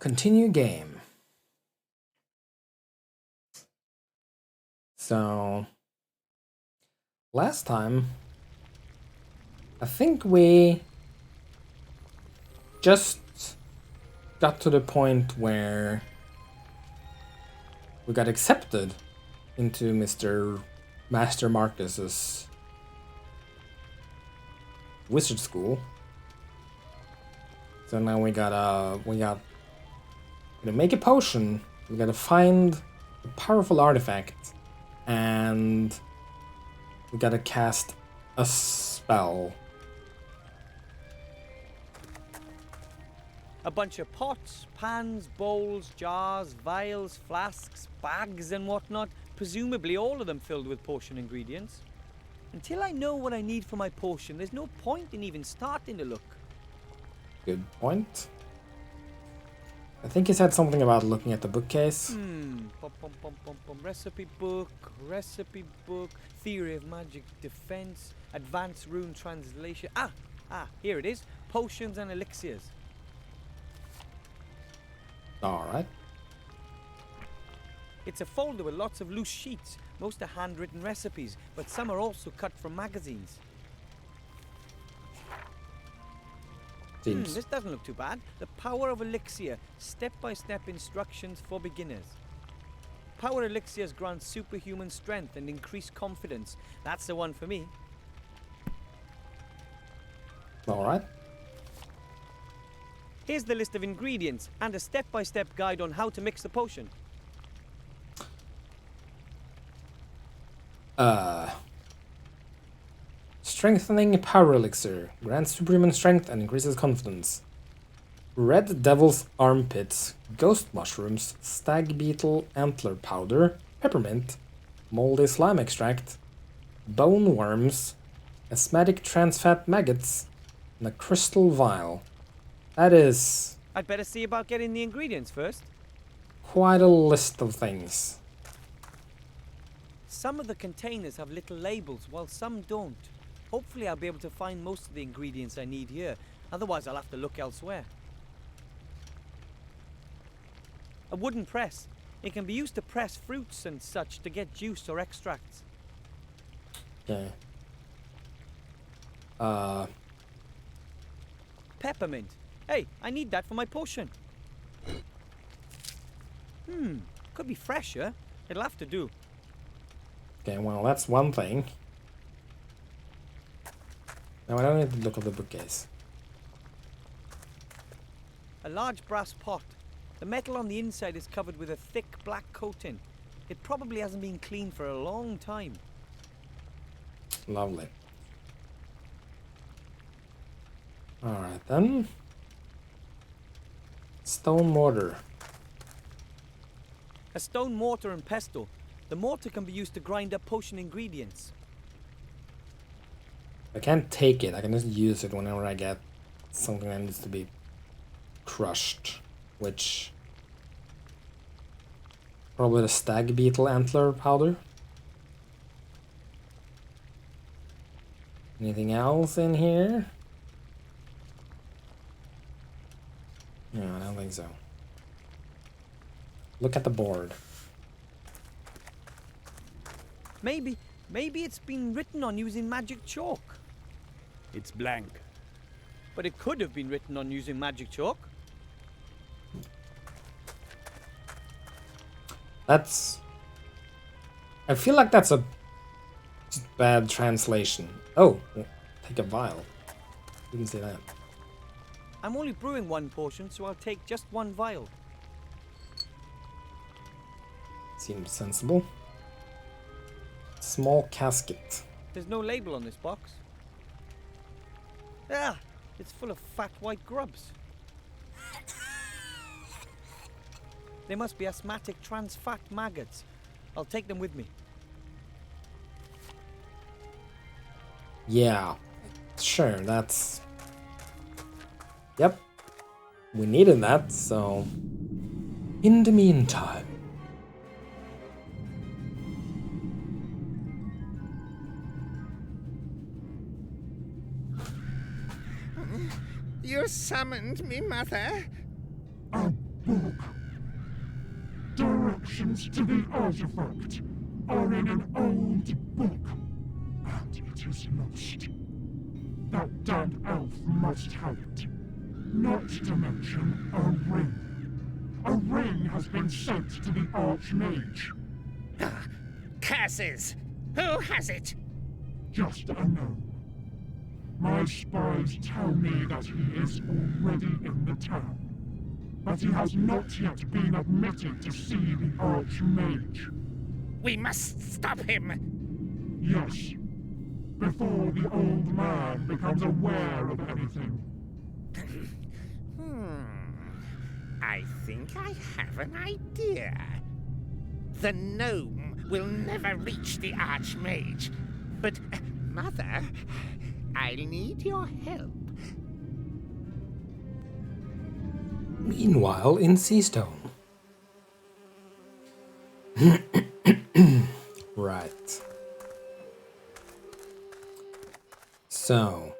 Continue game. So, last time, I think we just got to the point where we got accepted into Master Marcus's wizard school. So now we gotta make a potion. We gotta find a powerful artifact, and we gotta cast a spell. A bunch of pots, pans, bowls, jars, vials, flasks, bags and whatnot, presumably all of them filled with potion ingredients. Until I know what I need for my potion, there's no point in even starting to look. Good point. I think he said something about looking at the bookcase. Recipe book, theory of magic defense, advanced rune translation. Here it is. Potions and elixirs. Alright. It's a folder with lots of loose sheets. Most are handwritten recipes, but some are also cut from magazines. This doesn't look too bad. The power of Elixir. Step-by-step instructions for beginners. Power elixirs grant superhuman strength and increased confidence. That's the one for me. Alright. Here's the list of ingredients and a step-by-step guide on how to mix the potion. Strengthening power elixir. Grants superhuman strength and increases confidence. Red devil's armpits. Ghost mushrooms. Stag beetle antler powder. Peppermint. Moldy slime extract. Bone worms. Asthmatic trans fat maggots. And a crystal vial. That is I'd better see about getting the ingredients first. quite a list of things. Some of the containers have little labels, while some don't. Hopefully I'll be able to find most of the ingredients I need here. Otherwise I'll have to look elsewhere. A wooden press. It can be used to press fruits and such to get juice or extracts. Okay. Peppermint. Hey, I need that for my potion. Could be fresher. It'll have to do. Okay, well, that's one thing. Now I don't need to look at the bookcase. A large brass pot. The metal on the inside is covered with a thick black coating. It probably hasn't been cleaned for a long time. Lovely. Alright then. Stone mortar. A stone mortar and pestle. The mortar can be used to grind up potion ingredients. I can't take it, I can just use it whenever I get something that needs to be crushed. Which... probably the stag beetle antler powder. Anything else in here? No, I don't think so. Look at the board. Maybe it's been written on using magic chalk. It's blank. But it could have been written on using magic chalk. That's... I feel like that's a just bad translation. Oh, take a vial. Didn't say that. I'm only brewing one potion, so I'll take just one vial. Seems sensible. Small casket. There's no label on this box. It's full of fat white grubs. They must be asthmatic trans fat maggots. I'll take them with me. Yeah, sure, that's... Yep, we needed that, so... In the meantime... You summoned me, Mother? book. Directions to the artifact are in an old book, and it is lost. That damn elf must have it. Not to mention a ring. A ring has been sent to the Archmage. Curses! Who has it? Just a gnome. My spies tell me that he is already in the town, but he has not yet been admitted to see the Archmage. We must stop him! Yes, before the old man becomes aware of anything. I think I have an idea. The gnome will never reach the Archmage. But, Mother, I'll need your help. Meanwhile, in Seastone. Right. So.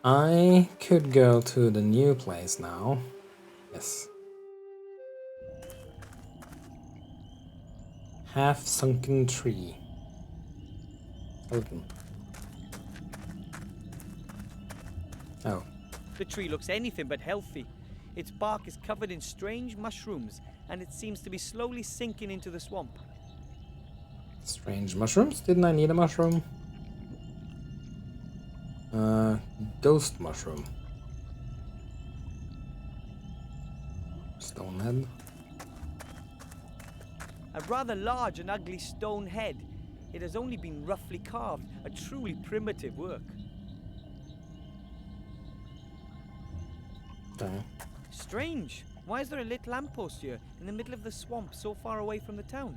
I could go to the new place now. Yes. Half-sunken tree. Skeleton. Oh. The tree looks anything but healthy. Its bark is covered in strange mushrooms, and it seems to be slowly sinking into the swamp. Strange mushrooms? Didn't I need a mushroom? Ghost mushroom. Stonehead. A rather large and ugly stone head. It has only been roughly carved, a truly primitive work. Okay. Strange. Why is there a lit lamppost here, in the middle of the swamp, so far away from the town?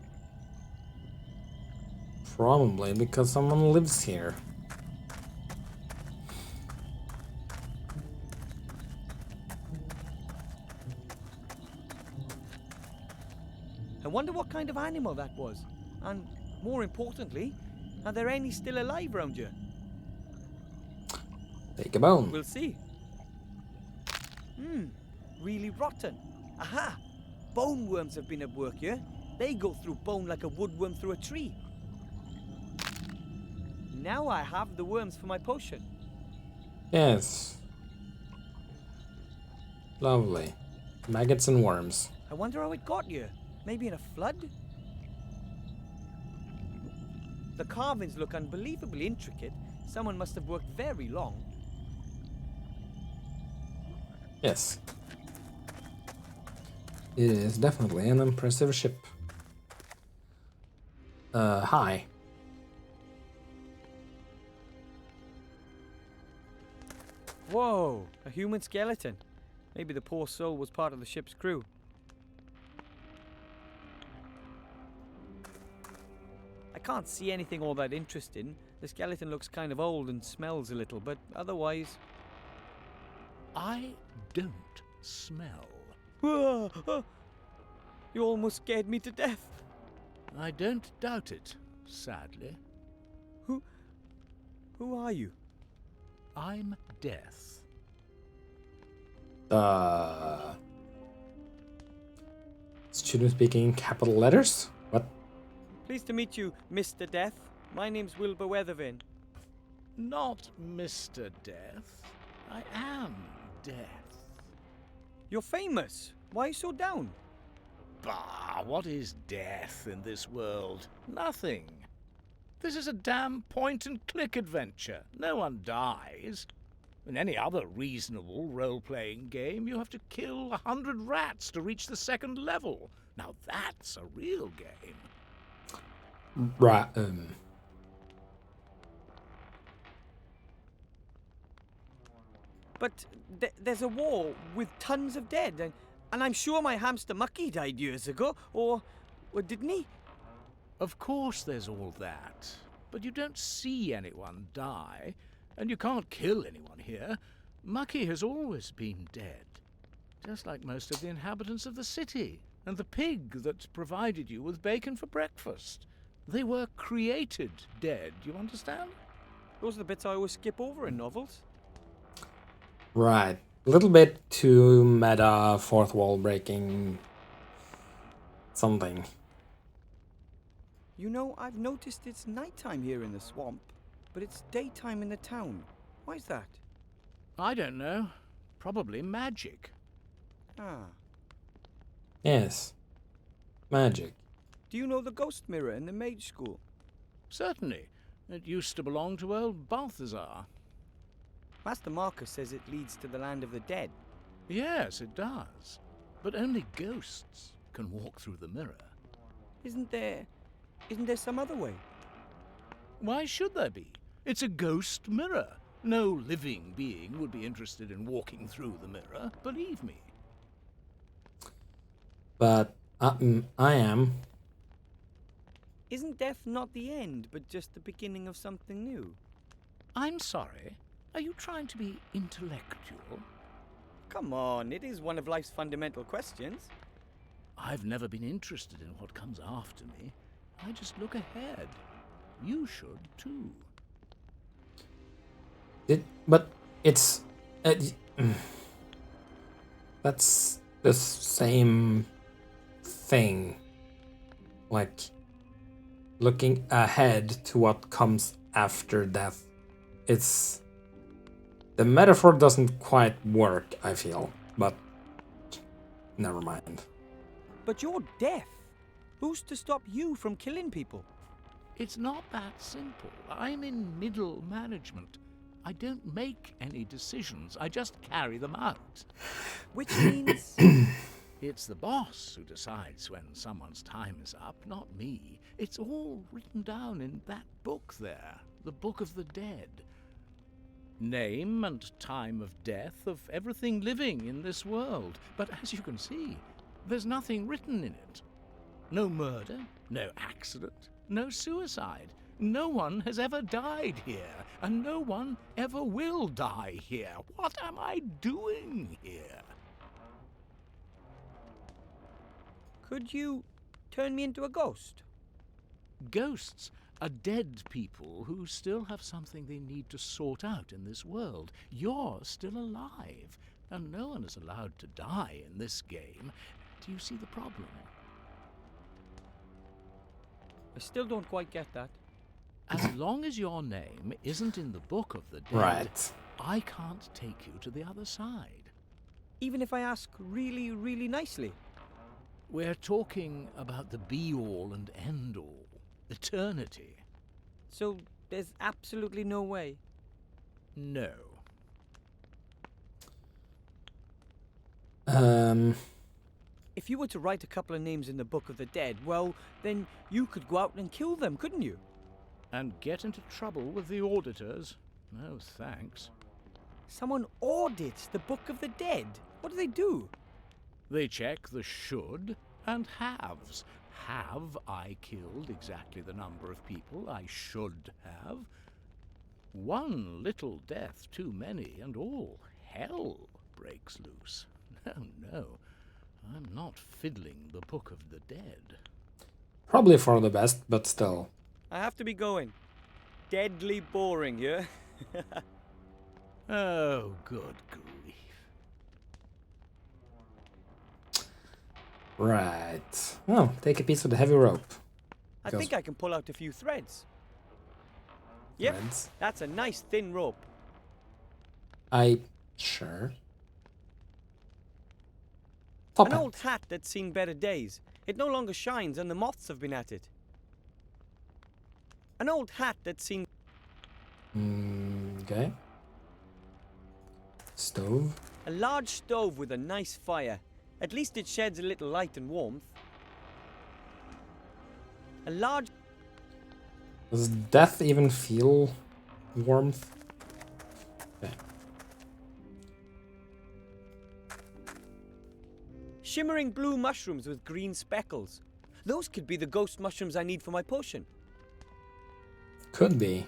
Probably because someone lives here. I wonder what kind of animal that was. And, more importantly, are there any still alive around here? Take a bone. We'll see. Really rotten. Aha! Bone worms have been at work here. They go through bone like a woodworm through a tree. Now I have the worms for my potion. Yes. Lovely. Maggots and worms. I wonder how it got here. Maybe in a flood? The carvings look unbelievably intricate. Someone must have worked very long. Yes. It is definitely an impressive ship. Hi. Whoa! A human skeleton. Maybe the poor soul was part of the ship's crew. I can't see anything all that interesting. The skeleton looks kind of old and smells a little, but otherwise... I don't smell. You almost scared me to death. I don't doubt it, sadly. Who are you? I'm Death. Student speaking in capital letters? What? Pleased to meet you, Mr. Death. My name's Wilbur Weathervane. Not Mr. Death. I am Death. You're famous. Why are you so down? Bah, what is death in this world? Nothing. This is a damn point-and-click adventure. No one dies. In any other reasonable role-playing game, you have to kill 100 rats to reach the second level. Now that's a real game. Right, But there's a war with tons of dead, and I'm sure my hamster Mucky died years ago, or didn't he? Of course there's all that, but you don't see anyone die, and you can't kill anyone here. Mucky has always been dead, just like most of the inhabitants of the city, and the pig that provided you with bacon for breakfast. They were created dead, you understand? Those are the bits I always skip over in novels. Right. A little bit too meta, fourth wall breaking something. You know, I've noticed it's nighttime here in the swamp, but it's daytime in the town. Why's that? I don't know. Probably magic. Ah. Yes. Magic. Do you know the ghost mirror in the mage school? Certainly. It used to belong to old Balthazar. Master Marcus says it leads to the land of the dead. Yes, it does. But only ghosts can walk through the mirror. Isn't there some other way? Why should there be? It's a ghost mirror. No living being would be interested in walking through the mirror, believe me. But I am. Isn't death not the end, but just the beginning of something new? I'm sorry. Are you trying to be intellectual? Come on, it is one of life's fundamental questions. I've never been interested in what comes after me. I just look ahead. You should too. But it's that's the same thing. Like looking ahead to what comes after death. It's the metaphor doesn't quite work, I feel, but never mind. But you're death. Who's to stop you from killing people? It's not that simple. I'm in middle management. I don't make any decisions. I just carry them out. Which means... It's the boss who decides when someone's time is up, not me. It's all written down in that book there, the Book of the Dead. Name and time of death of everything living in this world. But as you can see, there's nothing written in it. No murder, no accident, no suicide. No one has ever died here, and no one ever will die here. What am I doing here? Could you turn me into a ghost? Ghosts are dead people who still have something they need to sort out in this world. You're still alive, and no one is allowed to die in this game. Do you see the problem? I still don't quite get that. As long as your name isn't in the Book of the Dead, Right. I can't take you to the other side. Even if I ask really, really nicely. We're talking about the be-all and end-all, eternity. So there's absolutely no way. No. If you were to write a couple of names in the Book of the Dead, well, then you could go out and kill them, couldn't you? And get into trouble with the auditors? No, thanks. Someone audits the Book of the Dead. What do they do? They check the should and haves. Have I killed exactly the number of people I should have? One little death too many, and all hell breaks loose. No, no, I'm not fiddling the Book of the Dead. Probably for the best, but still. I have to be going. Deadly boring here. Oh, good grief. Right. Oh, take a piece of the heavy rope. I Goes- think I can pull out a few threads. Yep, Threads. that's a nice thin rope. Sure. An Top old hat that's seen better days. It no longer shines and the moths have been at it. An old hat that's seen... Okay. Stove. A large stove with a nice fire. At least it sheds a little light and warmth. A large... Does death even feel warmth? Okay. Shimmering blue mushrooms with green speckles. Those could be the ghost mushrooms I need for my potion. Could be.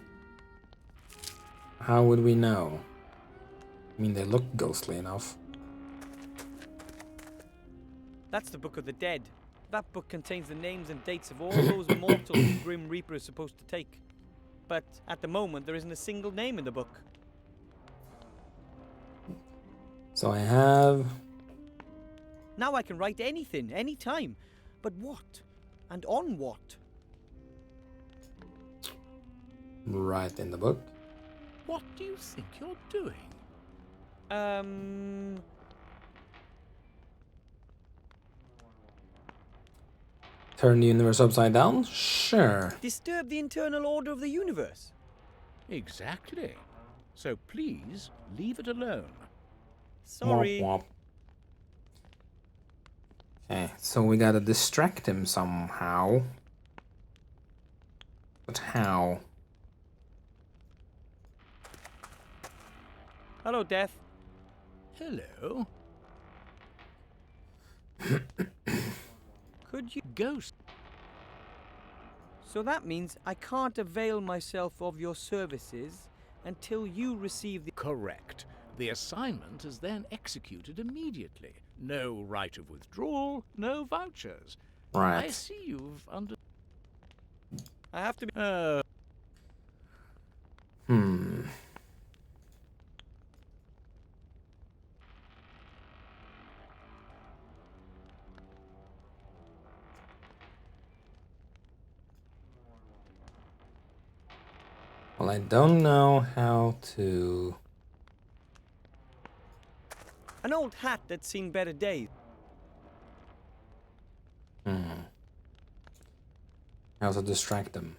How would we know? I mean, they look ghostly enough. That's the Book of the Dead. That book contains the names and dates of all those mortals the Grim Reaper is supposed to take. But at the moment, there isn't a single name in the book. So I have... Now I can write anything, anytime. But what? And on what? Right in the book. What do you think you're doing? Turn the universe upside down? Sure. Disturb the internal order of the universe. Exactly. So please, leave it alone. Sorry. Womp womp. Okay, so we gotta distract him somehow. But how? Hello, Death. Hello? Could you... Ghost. So that means I can't avail myself of your services until you receive the... Correct. The assignment is then executed immediately. No right of withdrawal, no vouchers. I Right. see you've under... I have to be... Well, I don't know how to... An old hat that's seen better days. How to distract them.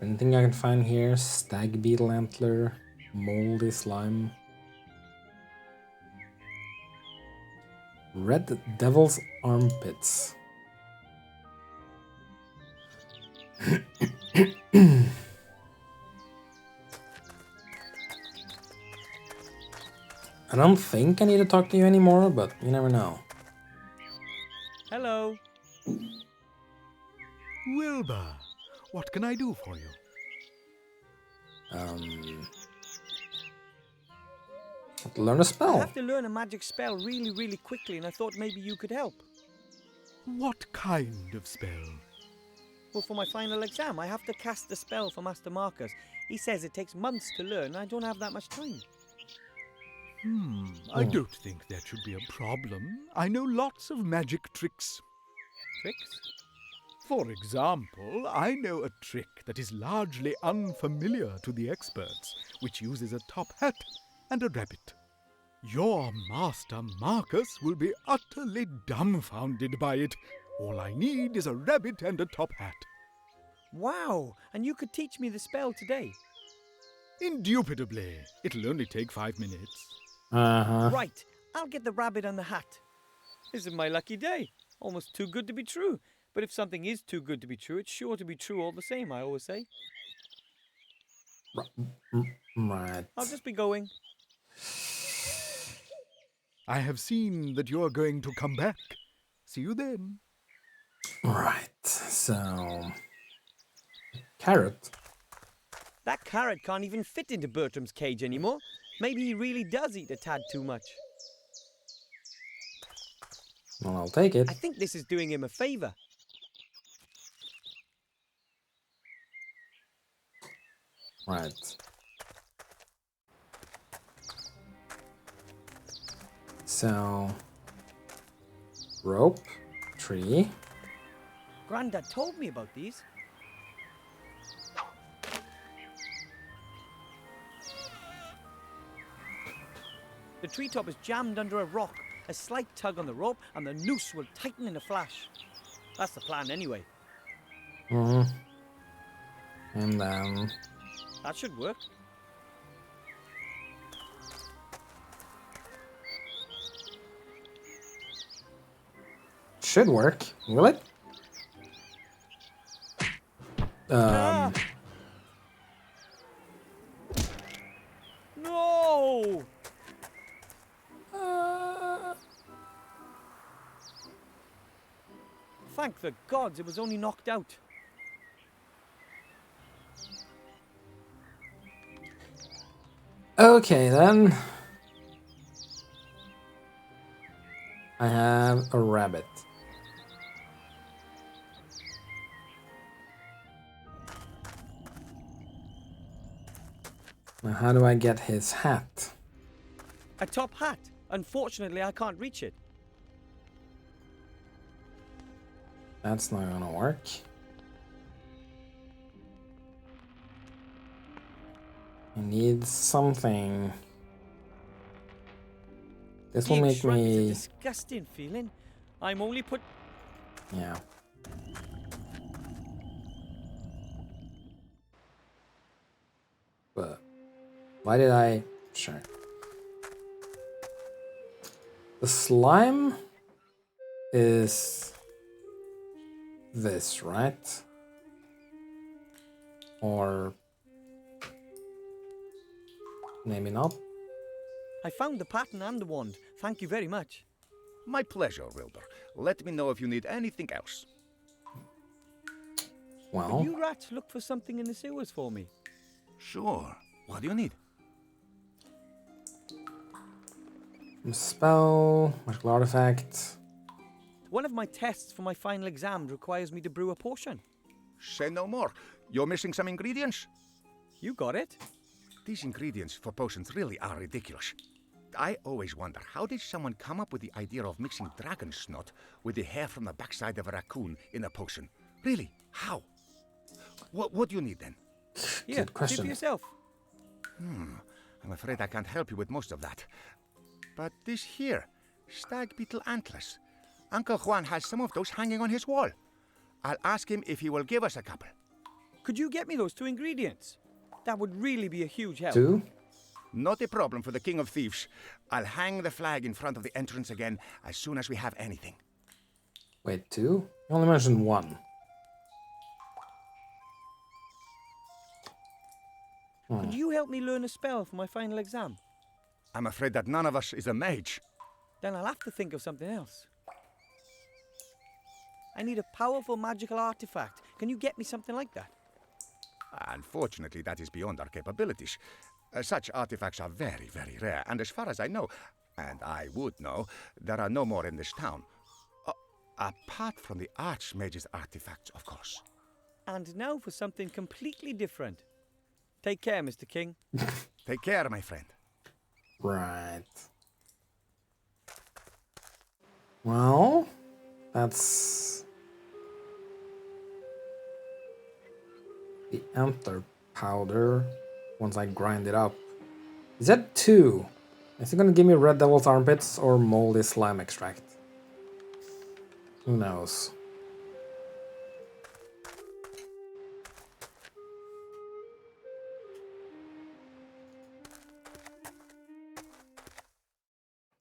Anything I can find here? Stag beetle antler, moldy slime. Red devil's armpits. I don't think I need to talk to you anymore, but you never know. Hello. Wilbur, what can I do for you? Learn a I spell. have to learn a magic spell really, really quickly, and I thought maybe you could help. What kind of spell? Well, for my final exam, I have to cast the spell for Master Marcus. He says it takes months to learn, and I don't have that much time. I don't think that should be a problem. I know lots of magic tricks. Tricks? For example, I know a trick that is largely unfamiliar to the experts, which uses a top hat and a rabbit. Your Master Marcus will be utterly dumbfounded by it. All I need is a rabbit and a top hat. Wow! And you could teach me the spell today. Indubitably. It'll only take 5 minutes. Right. I'll get the rabbit and the hat. This is my lucky day. Almost too good to be true. But if something is too good to be true, it's sure to be true all the same, I always say. Right. I'll just be going. I have seen that you're going to come back. See you then. Right. So... Carrot. That carrot can't even fit into Bertram's cage anymore. Maybe he really does eat a tad too much. Well, I'll take it. I think this is doing him a favor. Right. So... Rope. Tree. Grandad told me about these. The treetop is jammed under a rock. A slight tug on the rope and the noose will tighten in a flash. That's the plan anyway. And then... That should work. Should work. Will it? Ah! No! Thank the gods it was only knocked out. Okay, then. I have a rabbit. Now how do I get his hat? A top hat. Unfortunately, I can't reach it. That's not gonna work. I need something. This will Being make shrunk is a me... disgusting feeling. I'm only put... Yeah. But why did I... Sure. The slime is this, right? Or maybe not. I found the pattern and the wand. Thank you very much. My pleasure, Wilbur. Let me know if you need anything else. Will Well, you rats look for something in the sewers for me? Sure. What do you need? spell, magical artifact. One of my tests for my final exam requires me to brew a potion. Say no more. You're missing some ingredients. You got it? These ingredients for potions really are ridiculous. I always wonder, how did someone come up with the idea of mixing dragon snot with the hair from the backside of a raccoon in a potion? Really? How? What do you need then? Here, Good question. see for yourself. I'm afraid I can't help you with most of that. But this here, stag beetle antlers. Uncle Juan has some of those hanging on his wall. I'll ask him if he will give us a couple. Could you get me those 2 ingredients? That would really be a huge help. 2? Not a problem for the King of Thieves. I'll hang the flag in front of the entrance again as soon as we have anything. Wait, 2? You only mentioned 1. Could you help me learn a spell for my final exam? I'm afraid that none of us is a mage. Then I'll have to think of something else. I need a powerful magical artifact. Can you get me something like that? Unfortunately, that is beyond our capabilities. Such artifacts are very, very rare, and as far as I know, and I would know, there are no more in this town. Apart from the Archmage's artifacts, of course. And now for something completely different. Take care, Mr. King. Take care, my friend. Right. Well, that's the antler powder once I grind it up. Is that 2? Is it gonna give me red devil's armpits or moldy slime extract? Who knows?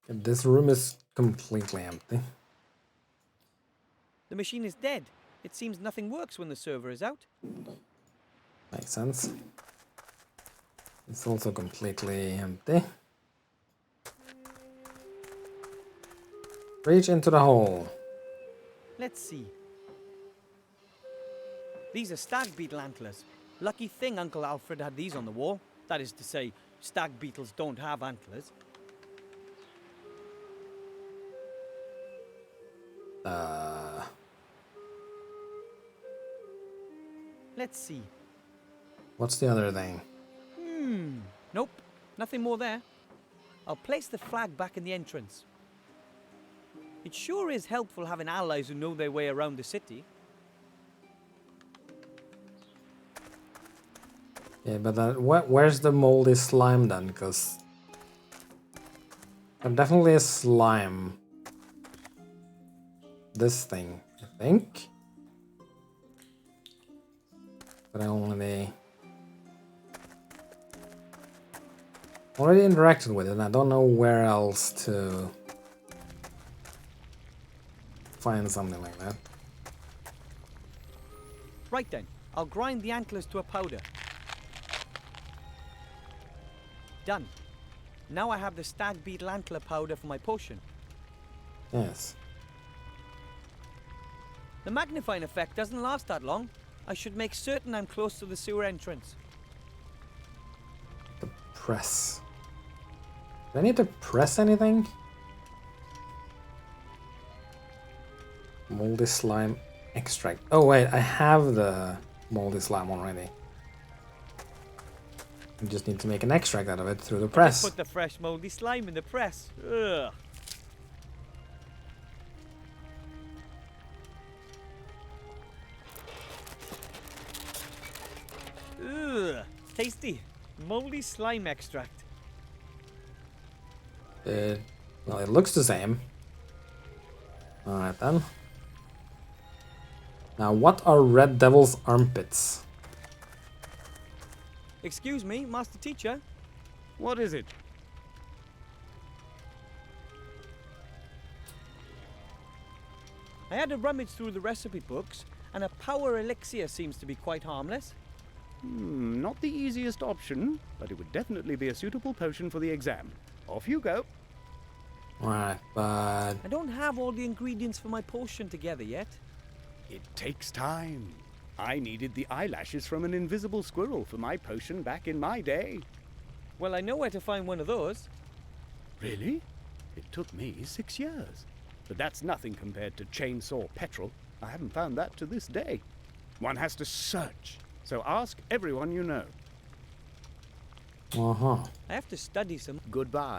This room is completely empty. The machine is dead. It seems nothing works when the server is out. Makes sense. It's also completely empty. Reach into the hole. Let's see. These are stag beetle antlers. Lucky thing Uncle Alfred had these on the wall. That is to say, stag beetles don't have antlers. Let's see. What's the other thing? Nope, nothing more there. I'll place the flag back in the entrance. It sure is helpful having allies who know their way around the city. Yeah, but where's the moldy slime then? Because there definitely is slime. This thing, I think. But I already interacted with it, and I don't know where else to find something like that. Right then, I'll grind the antlers to a powder. Done. Now I have the stag beetle antler powder for my potion. Yes. The magnifying effect doesn't last that long. I should make certain I'm close to the sewer entrance. The press. Do I need to press anything? Moldy slime extract. Oh wait, I have the moldy slime already. You just need to make an extract out of it through the Just press. put the fresh moldy slime in the press. Ugh. Ugh. Tasty. Moldy slime extract. Well, it looks the same. Alright then. Now, what are Red Devil's armpits? Excuse me, Master Teacher. What is it? I had a rummage through the recipe books, and a power elixir seems to be quite harmless. Not the easiest option, but it would definitely be a suitable potion for the exam. Off you go. Alright, but... I don't have all the ingredients for my potion together yet. It takes time. I needed the eyelashes from an invisible squirrel for my potion back in my day. Well, I know where to find one of those. Really? It took me 6 years. But that's nothing compared to chainsaw petrol. I haven't found that to this day. One has to search. So ask everyone you know. Uh-huh. I have to study some. Goodbye.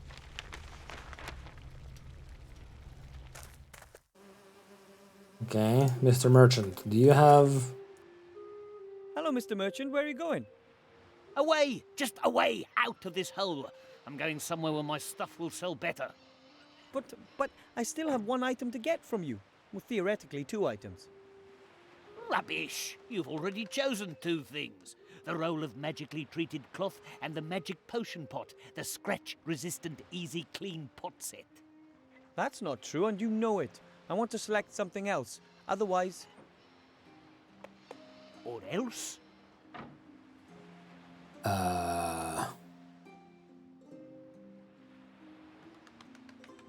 Okay, Mr. Merchant, do you have... Hello, Mr. Merchant, where are you going? Away! Just away! Out of this hole! I'm going somewhere where my stuff will sell better. But I still have one item to get from you. Well, theoretically, 2 items. Rubbish! You've already chosen 2 things. The roll of magically treated cloth and the magic potion pot. The scratch-resistant, easy, clean pot set. That's not true, and you know it. I want to select something else. Otherwise... Or else?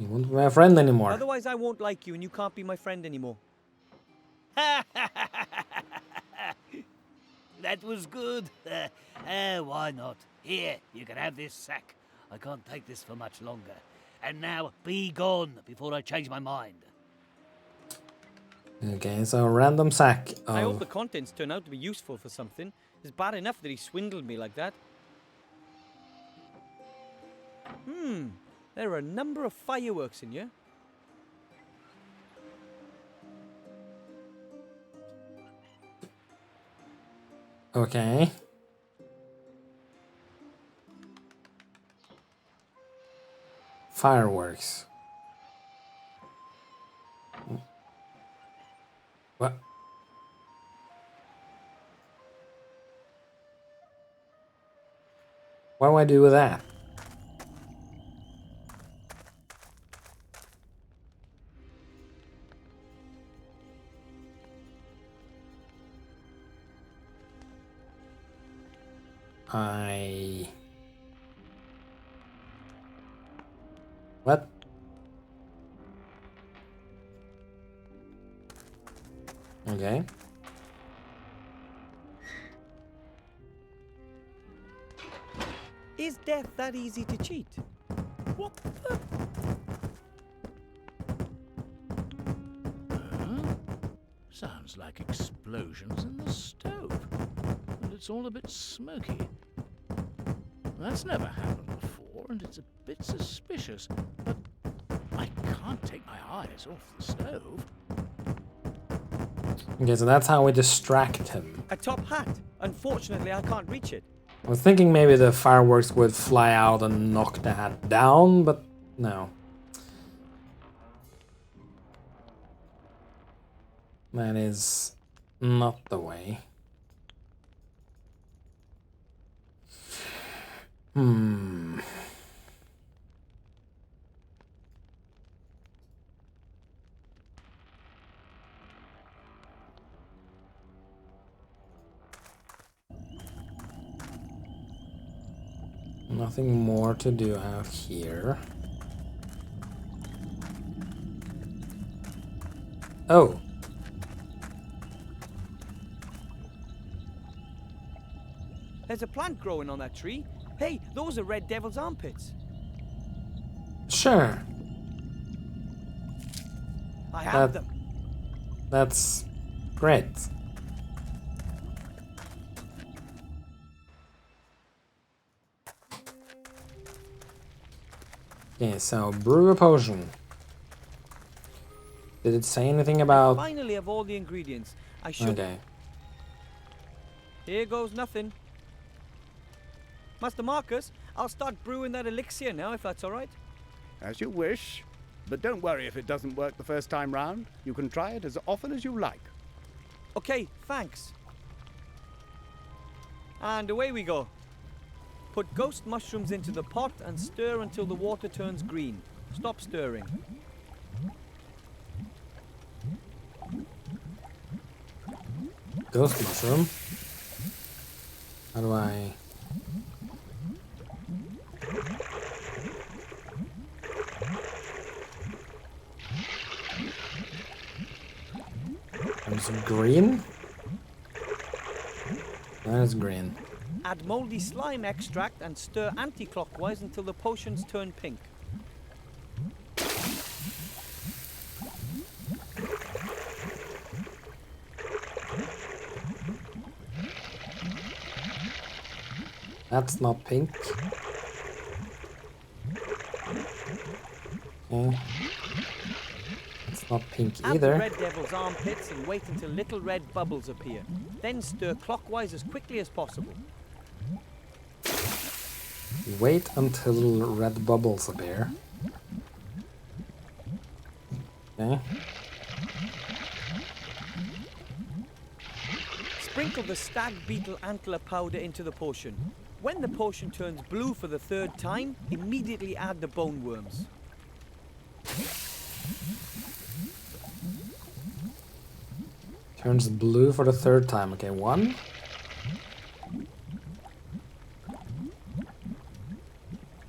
You won't be my friend anymore. Otherwise, I won't like you, and you can't be my friend anymore. That was good. Why not? Here, you can have this sack. I can't take this for much longer. And now, be gone before I change my mind. Okay, so a random sack I hope of... the contents turn out to be useful for something. It's bad enough that he swindled me like that. There are a number of fireworks in here. Okay. Fireworks. What? What do I do with that? What? Okay. Is death that easy to cheat? What the? Sounds like explosions in the stove. And it's all a bit smoky. That's never happened before, and it's a bit suspicious. But I can't take my eyes off the stove. Okay, so that's how we distract him. A top hat. Unfortunately, I can't reach it. I was thinking maybe the fireworks would fly out and knock the hat down, but no. That is not the way. Nothing more to do out here. Oh. There's a plant growing on that tree. Hey, those are Red Devil's armpits. Sure. I have them. That's great. Okay, so brew a potion. Did it say anything about... Finally have all the ingredients. I should... Okay. Here goes nothing. Master Marcus, I'll start brewing that elixir now, if that's all right. As you wish. But don't worry if it doesn't work the first time round. You can try it as often as you like. Okay, thanks. And away we go. Put ghost mushrooms into the pot and stir until the water turns green. Stop stirring. Ghost mushroom. How do I... There's green? That is green. Add moldy slime extract and stir anti-clockwise until the potions turn pink. That's not pink. Okay. It's not pink Add the either. red devil's armpits and wait until little red bubbles appear. Then stir clockwise as quickly as possible. Wait until red bubbles appear. Okay. Sprinkle the stag beetle antler powder into the potion. When the potion turns blue for the third time, immediately add the bone worms. Turns blue for the third time. Okay, 1.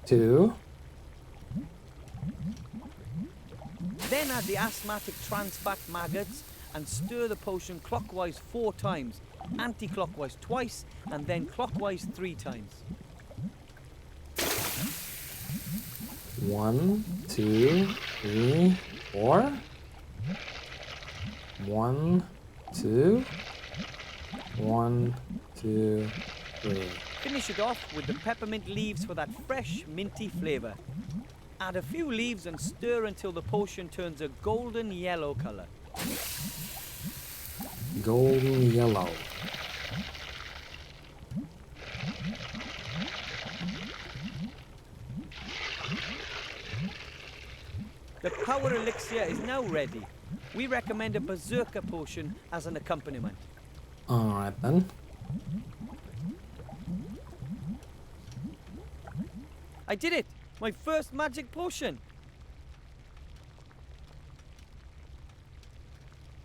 2. Then add the asthmatic trans fat maggots and stir the potion clockwise 4 times, anti-clockwise twice, and then clockwise 3 times. 1, 2, 3, 4. 1, 2. 1, 2, 3. Finish it off with the peppermint leaves for that fresh, minty flavour. Add a few leaves and stir until the potion turns a golden yellow colour. Golden yellow. The power elixir is now ready. We recommend a berserker potion as an accompaniment. Alright then. I did it! My first magic potion!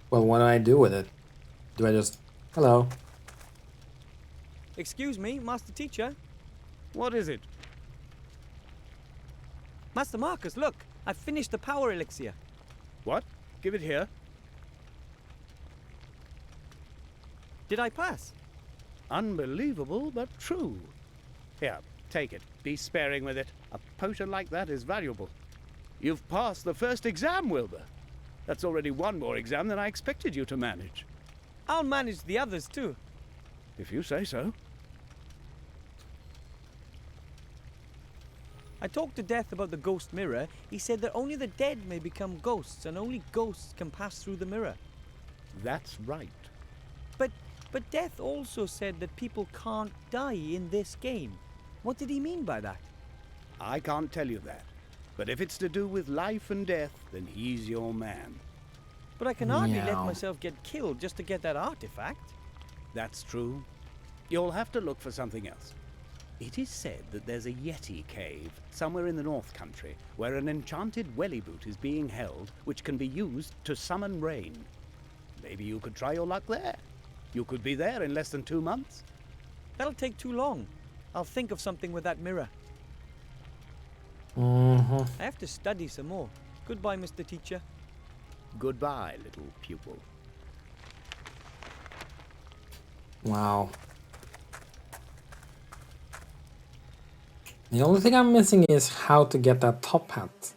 Well, what do I do with it? Do I just... Hello. Excuse me, Master Teacher. What is it? Master Marcus, look! I've finished the power elixir. What? Give it here. Did I pass? Unbelievable, but true. Here, take it. Be sparing with it. A potion like that is valuable. You've passed the first exam, Wilbur. That's already one more exam than I expected you to manage. I'll manage the others too. If you say so. I talked to Death about the ghost mirror. He said that only the dead may become ghosts and only ghosts can pass through the mirror. That's right. But Death also said that people can't die in this game. What did he mean by that? I can't tell you that. But if it's to do with life and death, then he's your man. But I can hardly let Meow. myself get killed just to get that artifact. That's true. You'll have to look for something else. It is said that there's a Yeti cave somewhere in the North Country where an enchanted welly boot is being held which can be used to summon rain. Maybe you could try your luck there. You could be there in less than 2 months. That'll take too long. I'll think of something with that mirror. Mm-hmm. I have to study some more. Goodbye, Mr. Teacher. Goodbye, little pupil. Wow. The only thing I'm missing is how to get that top hat.